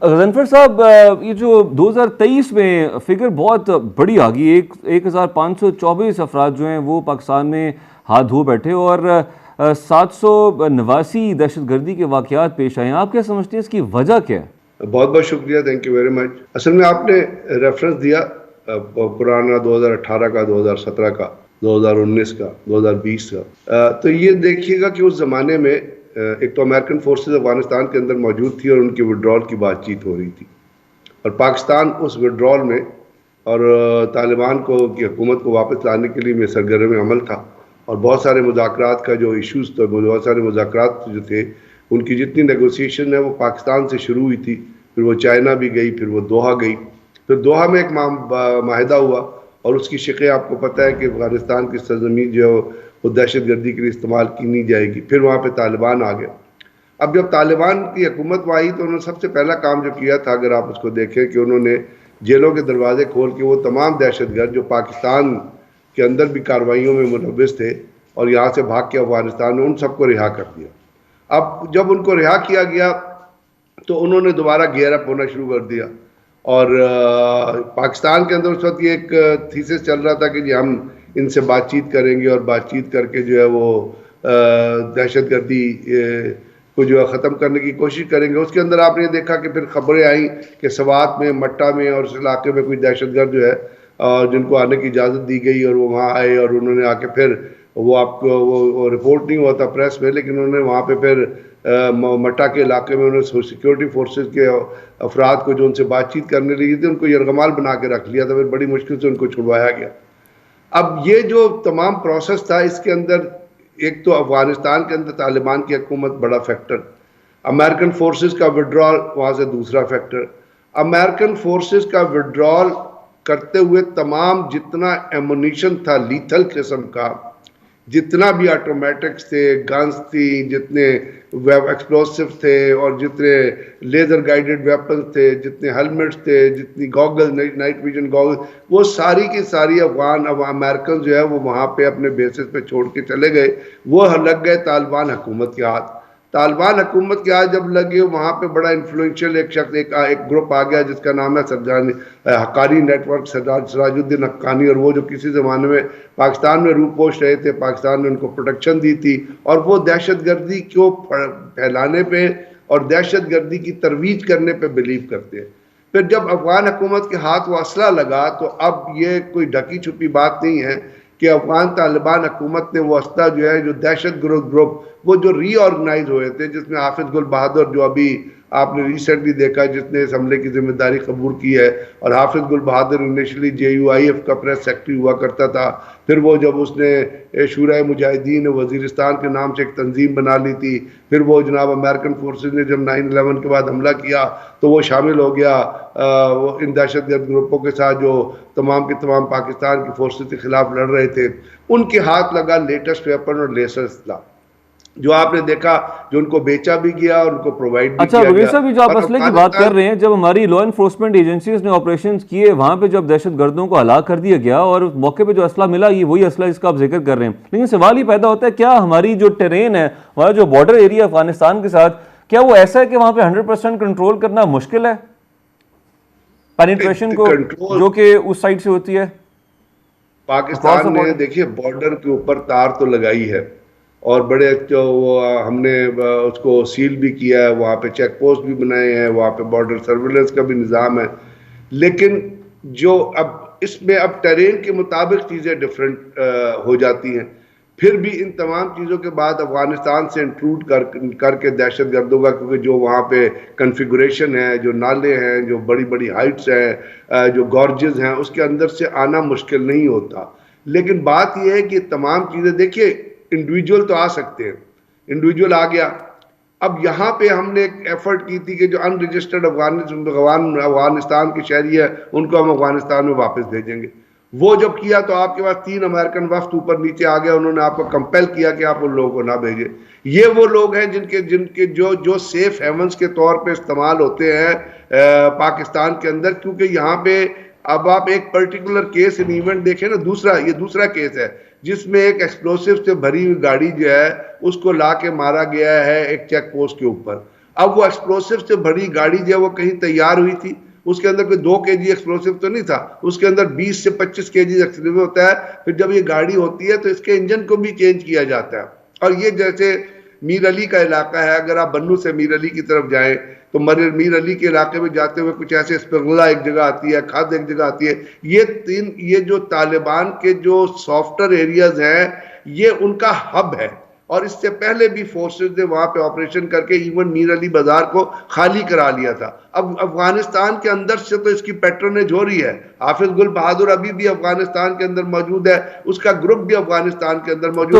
غضنفر صاحب، یہ جو 2023 میں فگر بہت بڑی آ گئی، 1524 افراد جو ہیں وہ پاکستان میں ہاتھ دھو بیٹھے اور 789 دہشت گردی کے واقعات پیش آئے ہیں. آپ کیا سمجھتے ہیں اس کی وجہ کیا ہے؟ بہت بہت شکریہ، تھینک یو ویری مچ. اصل میں آپ نے ریفرنس دیا پرانا 2018 کا، 2017 کا، 2019 کا، 2020 کا. تو یہ دیکھیے گا کہ اس زمانے میں ایک تو امریکن فورسز افغانستان کے اندر موجود تھی اور ان کی وڈرال کی بات چیت ہو رہی تھی، اور پاکستان اس وڈرال میں اور طالبان کی حکومت کو واپس لانے کے لیے میں سرگرم عمل تھا، اور بہت سارے مذاکرات کا جو ایشوز تھے، بہت سارے مذاکرات جو تھے ان کی جتنی نیگوسیشن ہے وہ پاکستان سے شروع ہوئی تھی، پھر وہ چائنا بھی گئی، پھر وہ دوحہ گئی، پھر دوحہ میں ایک معاہدہ ہوا اور اس کی شقیں آپ کو پتہ ہے کہ افغانستان کی سرزمین جو ہے وہ دہشت گردی کے لیے استعمال کی نہیں جائے گی. پھر وہاں پہ طالبان آ گیا. اب جب طالبان کی حکومت میں آئی تو انہوں نے سب سے پہلا کام جو کیا تھا، اگر آپ اس کو دیکھیں، کہ انہوں نے جیلوں کے دروازے کھول کے وہ تمام دہشت گرد جو پاکستان کے اندر بھی کارروائیوں میں ملوث تھے اور یہاں سے بھاگ کے افغانستان میں، ان سب کو رہا کر دیا. اب جب ان کو رہا کیا گیا تو انہوں نے دوبارہ گیئر اپ ہونا شروع کر دیا، اور پاکستان کے اندر اس وقت یہ ایک تھیسس چل رہا تھا کہ جی ہم ان سے بات چیت کریں گے اور بات چیت کر کے جو ہے وہ دہشت گردی کو جو ہے ختم کرنے کی کوشش کریں گے. اس کے اندر آپ نے دیکھا کہ پھر خبریں آئیں کہ سوات میں، مٹا میں اور اس علاقے میں کوئی دہشت گرد جو ہے جن کو آنے کی اجازت دی گئی اور وہ وہاں آئے اور انہوں نے آ کے پھر وہ آپ کو وہ رپورٹ نہیں ہوا تھا پریس میں، لیکن انہوں نے وہاں پہ پھر مٹا کے علاقے میں انہوں نے سیکیورٹی فورسز کے افراد کو جو ان سے بات چیت کرنے لگی تھی ان کو یرغمال بنا کے رکھ لیا تھا، پھر بڑی مشکل سے ان کو چھڑوایا گیا. اب یہ جو تمام پروسیس تھا اس کے اندر ایک تو افغانستان کے اندر طالبان کی حکومت بڑا فیکٹر، امریکن فورسز کا وڈرال وہاں سے دوسرا فیکٹر. امریکن فورسز کا وڈرال کرتے ہوئے تمام جتنا ایمونیشن تھا لیتھل قسم کا، جتنا بھی آٹومیٹکس تھے، گنز تھی، جتنے ایکسپلوسیو تھے اور جتنے لیزر گائیڈڈ ویپنز تھے، جتنے ہیلمٹس تھے، جتنی گوگل، نائٹ ویژن گوگل، وہ ساری کی ساری امریکن جو ہے وہ وہاں پہ اپنے بیسز پہ چھوڑ کے چلے گئے. وہ لگ گئے طالبان حکومت کے ہاتھ. طالبان حکومت کے ہاتھ جب لگے وہاں پہ بڑا انفلوئنشل ایک شخص، ایک گروپ آ گیا جس کا نام ہے حقانی نیٹ ورک، سراج الدین حقانی، اور وہ جو کسی زمانے میں پاکستان میں روپوش رہے تھے، پاکستان نے ان کو پروٹیکشن دی تھی، اور وہ دہشت گردی کو پھیلانے پہ اور دہشت گردی کی ترویج کرنے پہ بلیو کرتے ہیں. پھر جب افغان حکومت کے ہاتھ وہ اسلحہ لگا تو اب یہ کوئی ڈھکی چھپی بات نہیں ہے کہ افغان طالبان حکومت نے وہ اسلحہ جو ہے، جو دہشت گروپ وہ جو ری آرگنائز ہوئے تھے، جس میں حافظ گل بہادر جو ابھی آپ نے ریسنٹلی دیکھا جس نے اس حملے کی ذمہ داری قبول کی ہے، اور حافظ گل بہادر انیشلی JUIF کا پریس سیکرٹری ہوا کرتا تھا، پھر وہ جب اس نے شورائے مجاہدین وزیرستان کے نام سے ایک تنظیم بنا لی تھی، پھر وہ جناب امریکن فورسز نے جب 9/11 کے بعد حملہ کیا تو وہ شامل ہو گیا ان دہشت گرد گروپوں کے ساتھ جو تمام کے تمام پاکستان کی فورسز کے خلاف لڑ رہے تھے. ان کے ہاتھ لگا لیٹسٹ ویپن اور لیزر اسلحہ، جو آپ نے دیکھا جو ان کو بیچا بھی گیا اور ان کو پرووائڈ بھی کیا گیا. وزیر صاحب، جو آپ اسلحے کی بات کر رہے ہیں، جب ہماری لا انفورسمنٹ ایجنسیز نے آپریشنز کیے وہاں پہ جب دہشت گردوں کو ہلاک کر دیا گیا اور موقع پہ جو اسلحہ ملا یہ وہی اسلحہ جس کا آپ ذکر کر رہے ہیں، لیکن سوال ہی پیدا ہوتا ہے کیا ہماری جو ٹرین ہے، ہمارا جو بارڈر ایریا افغانستان کے ساتھ، کیا وہ ایسا ہے کہ وہاں پہ 100% کنٹرول کرنا مشکل ہے پینیٹریشن کو جو کہ اس سائڈ سے ہوتی ہے؟ پاکستان نے دیکھیے بارڈر کے اوپر تار تو لگائی ہے اور بڑے ہم نے اس کو سیل بھی کیا ہے، وہاں پہ چیک پوسٹ بھی بنائے ہیں، وہاں پہ بارڈر سرویلنس کا بھی نظام ہے، لیکن جو اب اس میں اب ٹرین کے مطابق چیزیں ڈیفرنٹ ہو جاتی ہیں. پھر بھی ان تمام چیزوں کے بعد افغانستان سے انٹروڈ کر کے دہشت گردوں کا، کیونکہ جو وہاں پہ کنفیگوریشن ہے، جو نالے ہیں، جو بڑی بڑی ہائٹس ہیں، جو گارجز ہیں، اس کے اندر سے آنا مشکل نہیں ہوتا. لیکن بات یہ ہے کہ تمام چیزیں دیکھیے انڈیویجول تو آ سکتے ہیں، انڈیویجول آ گیا. اب یہاں پہ ہم نے ایک ایفرٹ کی تھی کہ جو ان رجسٹرڈ افغانستان کے شہری ہیں ان کو ہم افغانستان میں واپس بھیجیں گے. وہ جب کیا تو آپ کے پاس 3 امریکن وفد اوپر نیچے آ گیا، انہوں نے آپ کو کمپیل کیا کہ آپ ان لوگوں کو نہ بھیجیں. یہ وہ لوگ ہیں جن کے جو سیف ہیونز کے طور پہ استعمال ہوتے ہیں پاکستان کے اندر، کیونکہ یہاں پہ اب آپ ایک پرٹیکولر کیس ان ایونٹ دیکھیں نا، یہ دوسرا کیس ہے جس میں ایک ایکسپلوسیو سے بھری ہوئی گاڑی جو ہے اس کو لا کے مارا گیا ہے ایک چیک پوسٹ کے اوپر. اب وہ ایکسپلوسیو سے بھری گاڑی جو ہے وہ کہیں تیار ہوئی تھی، اس کے اندر کوئی 2 kg ایکسپلوسیو تو نہیں تھا، اس کے اندر 20 سے 25 kg ایکسپلوسیو ہوتا ہے. پھر جب یہ گاڑی ہوتی ہے تو اس کے انجن کو بھی چینج کیا جاتا ہے. اور یہ جیسے میر علی کا علاقہ ہے، اگر آپ بنو سے میر علی کی طرف جائیں تو میر علی کے علاقے میں جاتے ہوئے کچھ ایسے اسپغلہ ایک جگہ آتی ہے، کھاد ایک جگہ آتی ہے. یہ جو طالبان کے جو سافٹ ویئر ایریاز ہیں یہ ان کا ہب ہے، اور اس سے پہلے بھی فورسز نے وہاں پہ آپریشن کر کے ایون میر علی بازار کو خالی کرا لیا تھا. اب افغانستان کے اندر سے تو اس کی پیٹرنیج ہو رہی ہے. حافظ گل بہادر ابھی بھی افغانستان کے اندر موجود ہے، اس کا گروپ بھی افغانستان کے اندر موجود ہے.